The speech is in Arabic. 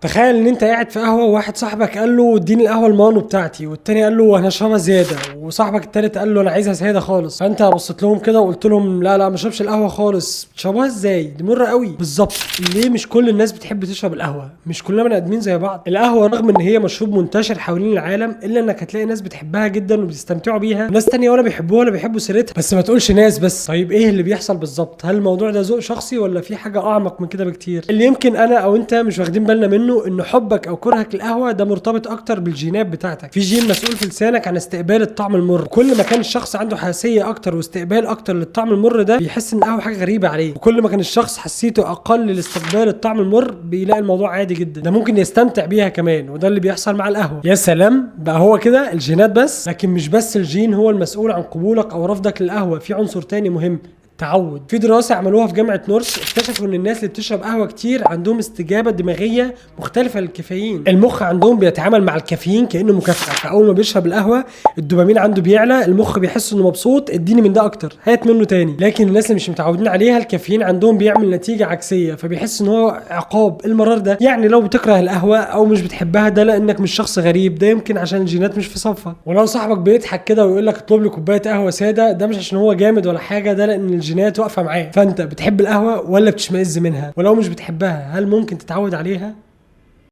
تخيل ان انت قاعد في قهوه وواحد صاحبك قال له اديني القهوه المانو بتاعتي، والتاني قال له انا هشربها زياده، وصاحبك التالت قال له انا عايزها ساده خالص. فانت بصيت لهم كده وقلت لهم لا ما اشربش القهوه خالص. تشربوها ازاي؟ دي مره قوي. بالظبط. ليه مش كل الناس بتحب تشرب القهوه؟ مش كلنا بني ادمين زي بعض. القهوه رغم ان هي مشروب منتشر حوالين العالم، الا انك هتلاقي ناس بتحبها جدا وبتستمتعوا بيها، ناس تانية ولا بيحبوها ولا بيحبوا سيرتها. بس ما تقولش ناس بس. طيب ايه اللي بيحصل بالظبط؟ هل الموضوع ده ذوق شخصي ولا في حاجه اعمق من كده بكتير؟ اللي يمكن انا او انت مش واخدين بالنا منه ان حبك او كرهك للقهوه ده مرتبط اكتر بالجينات بتاعتك. في جين مسؤول في لسانك عن استقبال الطعم المر. كل ما كان الشخص عنده حساسيه اكتر واستقبال اكتر للطعم المر ده، بيحس ان القهوه حاجه غريبه عليه. وكل ما كان الشخص حسيته اقل لاستقبال الطعم المر، بيلاقي الموضوع عادي جدا، ده ممكن يستمتع بيها كمان. وده اللي بيحصل مع القهوه. يا سلام بقى، هو كده الجينات بس؟ لكن مش بس الجين هو المسؤول عن قبولك او رفضك للقهوه، في عنصر تاني مهم: تعود. في دراسة عملوها في جامعة نورس اكتشفوا ان الناس اللي بتشرب قهوة كتير عندهم استجابة دماغية مختلفة للكافيين. المخ عندهم بيتعامل مع الكافيين كأنه مكافأة، فأول ما بيشرب القهوة الدوبامين عنده بيعلى، المخ بيحس انه مبسوط، اديني من ده اكتر، هات منه تاني. لكن الناس اللي مش متعودين عليها الكافيين عندهم بيعمل نتيجة عكسية، فبيحس ان هو عقاب. المرار ده يعني لو بتكره القهوة او مش بتحبها، ده لانك مش شخص غريب، ده يمكن عشان الجينات مش في صفك. ولو صاحبك بيضحك كده ويقول لك اطلب لي كوباية قهوة سادة، ده مش عشان هو جامد ولا حاجة، ده لان الجينات واقفة معاه. فانت بتحب القهوة ولا بتشمئز منها؟ ولو مش بتحبها، هل ممكن تتعود عليها؟